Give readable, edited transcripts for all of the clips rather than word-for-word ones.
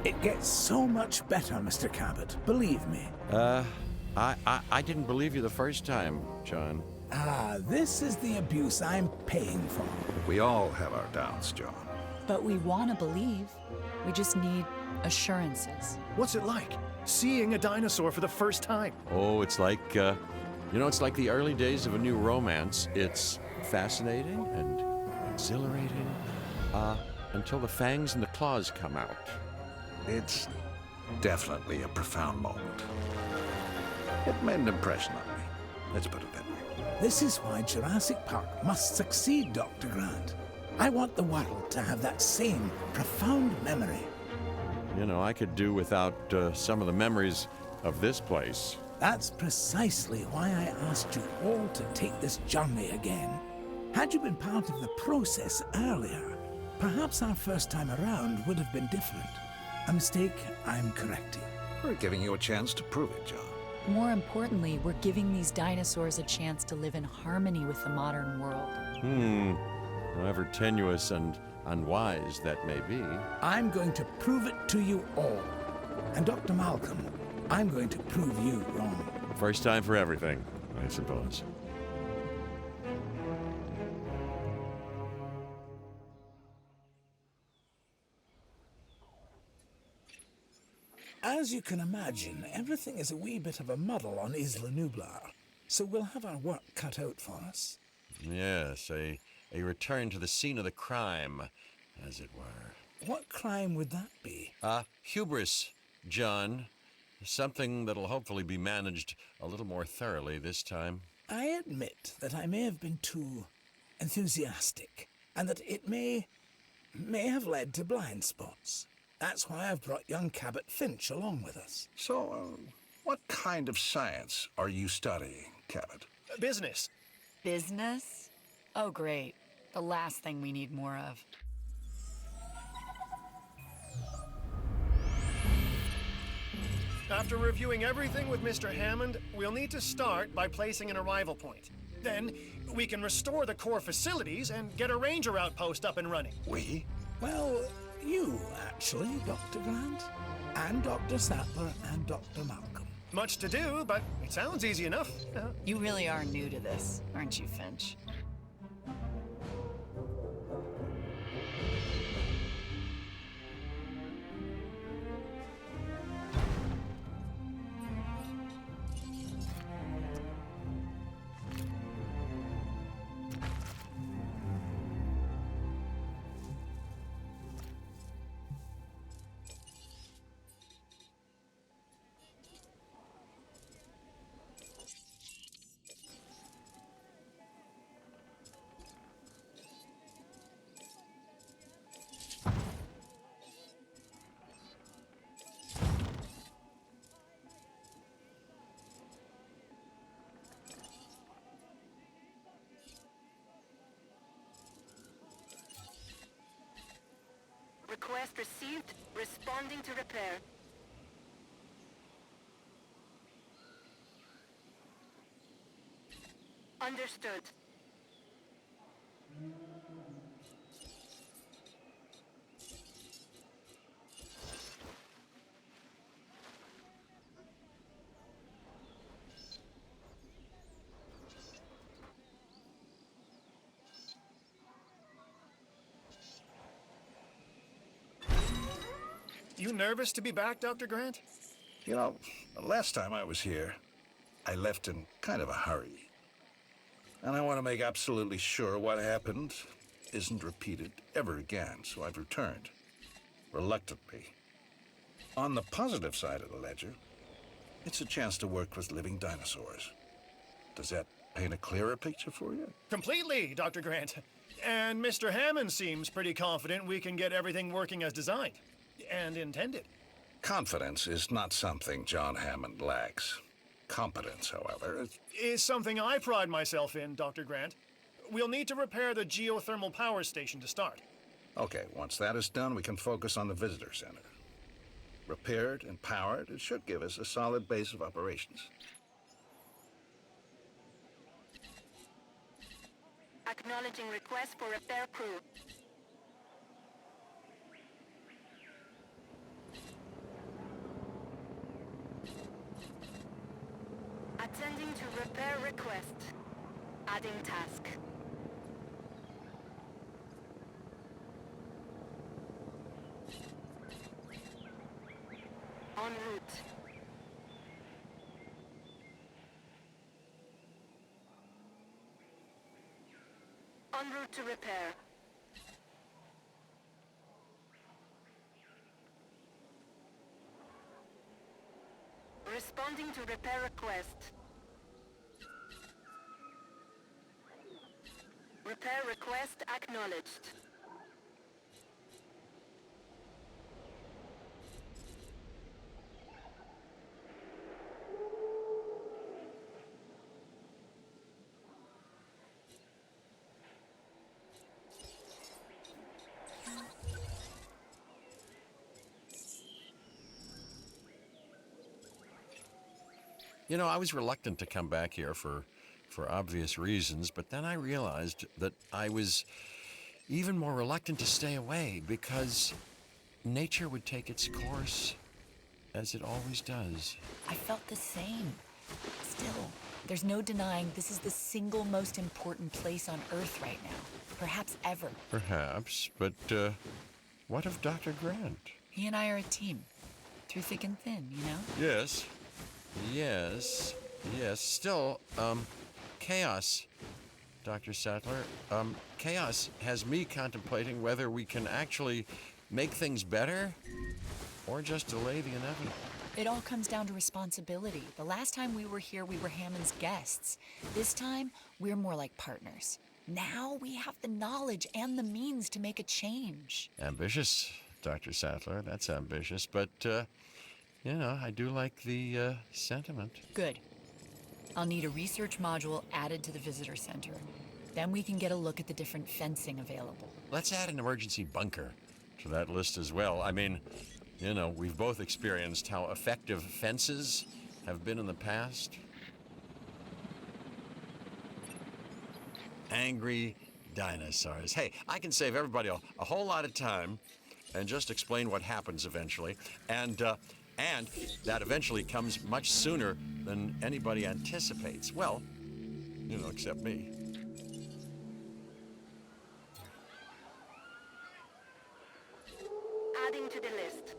It gets so much better, Mr. Cabot, believe me. I didn't believe you the first time, John. Ah, this is the abuse I'm paying for. We all have our doubts, John. But we want to believe. We just need assurances. What's it like, seeing a dinosaur for the first time? Oh, it's like, it's like the early days of a new romance. It's fascinating and exhilarating, until the fangs and the claws come out. It's definitely a profound moment. It made an impression on me. Let's put it that way. This is why Jurassic Park must succeed, Dr. Grant. I want the world to have that same profound memory. You know, I could do without some of the memories of this place. That's precisely why I asked you all to take this journey again. Had you been part of the process earlier, perhaps our first time around would have been different. A mistake I'm correcting. We're giving you a chance to prove it, John. More importantly, we're giving these dinosaurs a chance to live in harmony with the modern world. However tenuous and unwise that may be. I'm going to prove it to you all. And Dr. Malcolm, I'm going to prove you wrong. First time for everything, I suppose. As you can imagine, everything is a wee bit of a muddle on Isla Nublar, so we'll have our work cut out for us. Yes, a return to the scene of the crime, as it were. What crime would that be? Hubris, John. Something that'll hopefully be managed a little more thoroughly this time. I admit that I may have been too enthusiastic, and that it may have led to blind spots. That's why I've brought young Cabot Finch along with us. So, what kind of science are you studying, Cabot? Business. Business? Oh, great. The last thing we need more of. After reviewing everything with Mr. Hammond, we'll need to start by placing an arrival point. Then, we can restore the core facilities and get a ranger outpost up and running. We? Well, you, actually, Dr. Grant, and Dr. Sattler, and Dr. Malcolm. Much to do, but it sounds easy enough. You really are new to this, aren't you, Finch? Request received. Responding to repair. Understood. You nervous to be back, Dr. Grant? You know, the last time I was here, I left in kind of a hurry. And I want to make absolutely sure what happened isn't repeated ever again, so I've returned. Reluctantly. On the positive side of the ledger, it's a chance to work with living dinosaurs. Does that paint a clearer picture for you? Completely, Dr. Grant. And Mr. Hammond seems pretty confident we can get everything working as designed. And intended. Confidence is not something John Hammond lacks. Competence, however, Is something I pride myself in, Dr. Grant. We'll need to repair the geothermal power station to start. Okay, once that is done, we can focus on the visitor center. Repaired and powered, it should give us a solid base of operations. Acknowledging request for repair crew. Attending to repair request. Adding task. En route. En route to repair. Responding to repair request. Repair request acknowledged. You know, I was reluctant to come back here for obvious reasons, but then I realized that I was even more reluctant to stay away because nature would take its course as it always does. I felt the same. Still, there's no denying this is the single most important place on Earth right now. Perhaps ever. Perhaps, but what of Dr. Grant? He and I are a team. Through thick and thin, you know? Yes. Still, chaos, Dr. Sattler. Chaos has me contemplating whether we can actually make things better or just delay the inevitable. It all comes down to responsibility. The last time we were here, we were Hammond's guests. This time, we're more like partners. Now we have the knowledge and the means to make a change. Ambitious, Dr. Sattler. That's ambitious, but, you know, I do like the sentiment. Good. I'll need a research module added to the visitor center. Then we can get a look at the different fencing available. Let's add an emergency bunker to that list as well. I mean, you know, we've both experienced how effective fences have been in the past. Angry dinosaurs. Hey, I can save everybody a whole lot of time and just explain what happens eventually. And that eventually comes much sooner than anybody anticipates. Well, you know, except me. Adding to the list.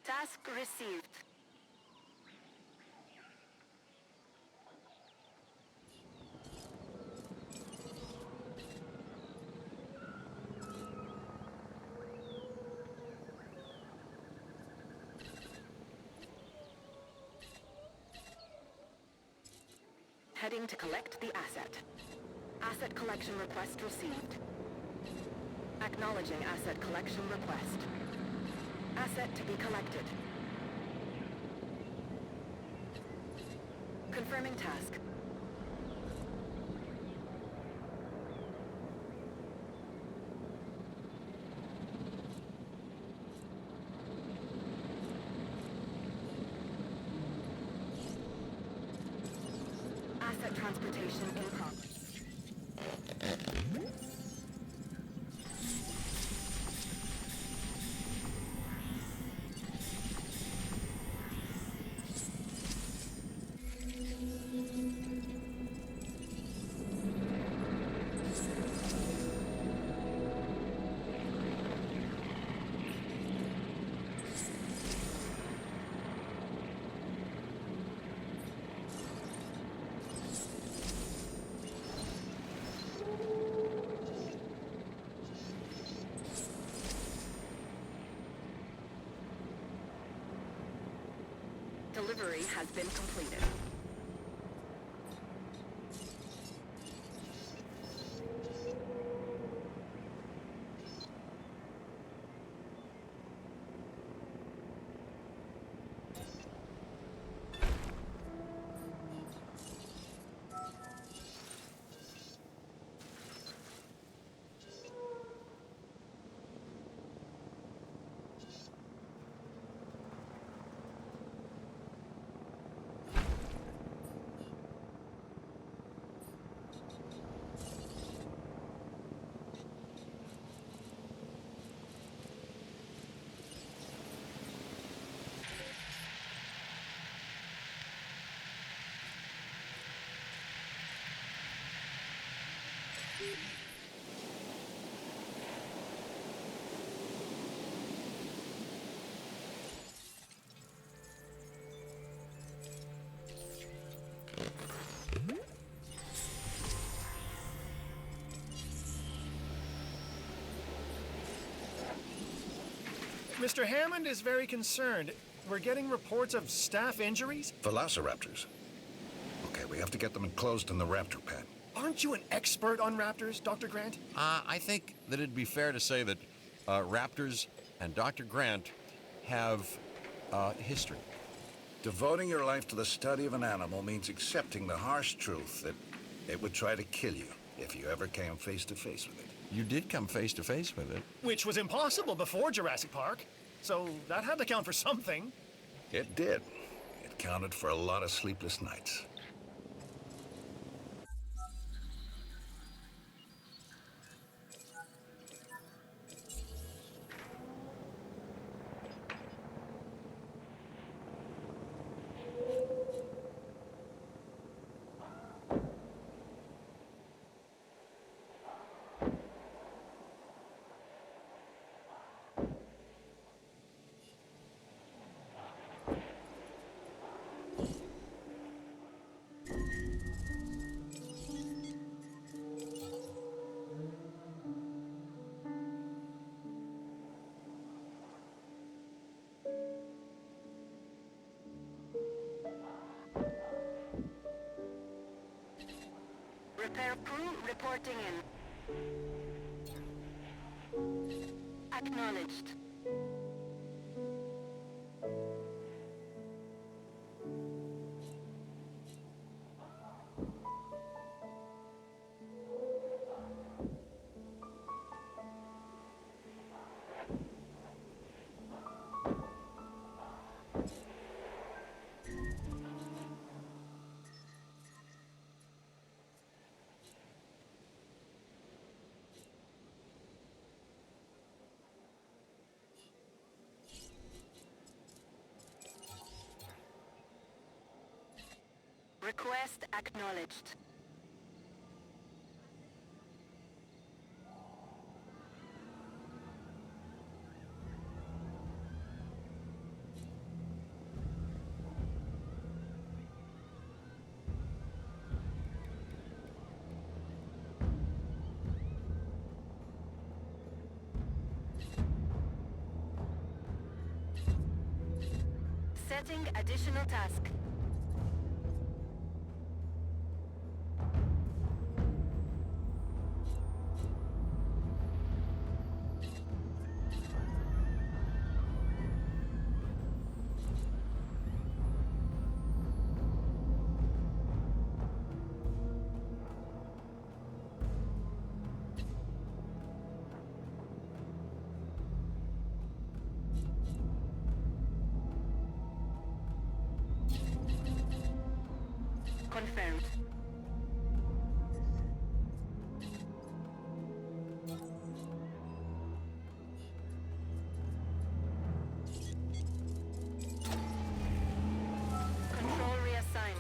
Task received. Heading to collect the asset. Asset collection request received. Acknowledging asset collection request. Asset to be collected. Confirming task. Asset transportation in progress. Delivery has been completed. Mr. Hammond is very concerned. We're getting reports of staff injuries. Velociraptors. Okay, we have to get them enclosed in the raptor pen. Aren't you an expert on raptors, Dr. Grant? I think that it'd be fair to say that raptors and Dr. Grant have history. Devoting your life to the study of an animal means accepting the harsh truth that it would try to kill you if you ever came face to face with it. You did come face to face with it. Which was impossible before Jurassic Park. So that had to count for something. It did. It counted for a lot of sleepless nights. Repair crew reporting in. Acknowledged. Request acknowledged. Setting additional task. Confirmed. Control reassigned.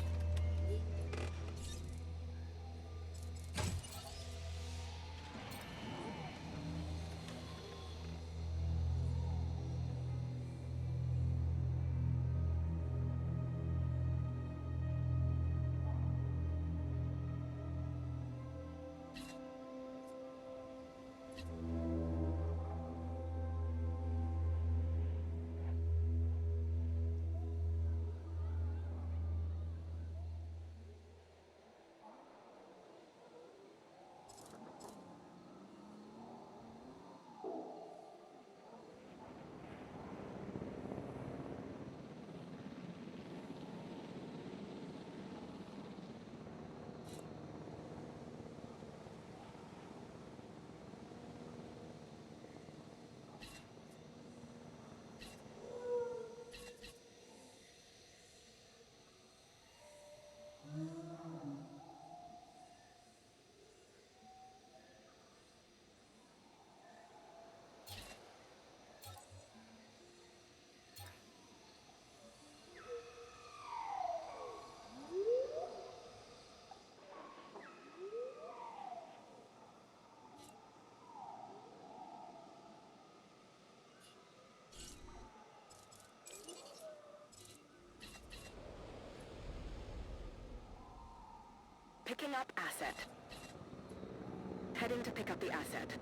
Picking up asset. Heading to pick up the asset.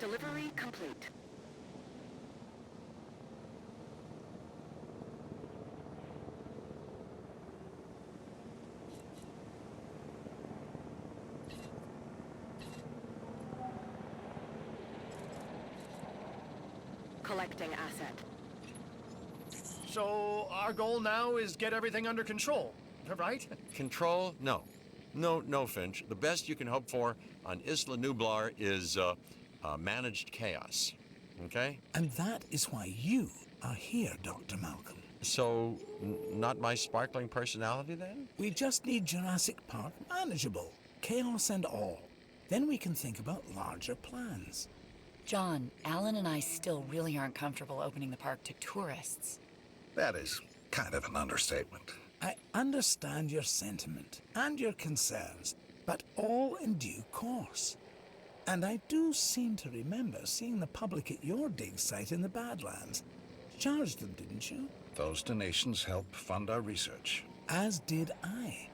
Delivery complete. Collecting asset. So our goal now is get everything under control, right? Control? No. No, Finch. The best you can hope for on Isla Nublar is managed chaos. Okay? And that is why you are here, Dr. Malcolm. So, not my sparkling personality then? We just need Jurassic Park manageable, chaos and all. Then we can think about larger plans. John, Alan and I still really aren't comfortable opening the park to tourists. That is kind of an understatement. I understand your sentiment and your concerns, but all in due course. And I do seem to remember seeing the public at your dig site in the Badlands. Charged them, didn't you? Those donations help fund our research. As did I.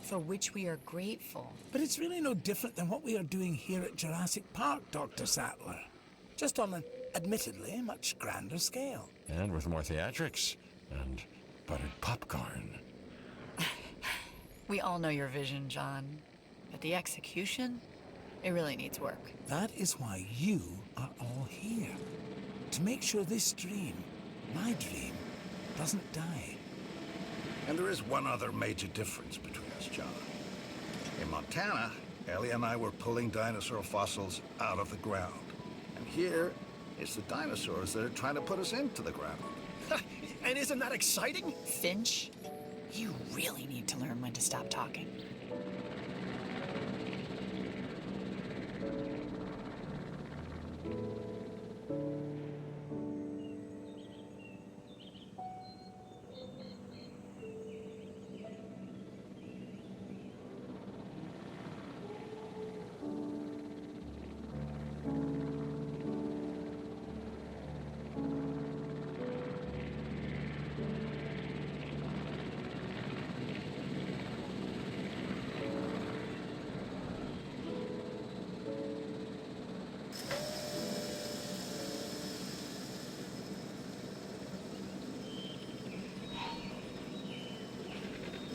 For which we are grateful. But it's really no different than what we are doing here at Jurassic Park, Dr. Sattler. Just on an admittedly much grander scale. And with more theatrics and buttered popcorn. We all know your vision, John. But the execution, it really needs work. That is why you are all here. To make sure this dream, my dream, doesn't die. And there is one other major difference between us, John. In Montana, Ellie and I were pulling dinosaur fossils out of the ground. And here, it's the dinosaurs that are trying to put us into the ground. And isn't that exciting? Finch, you really need to learn when to stop talking.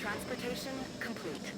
Transportation complete.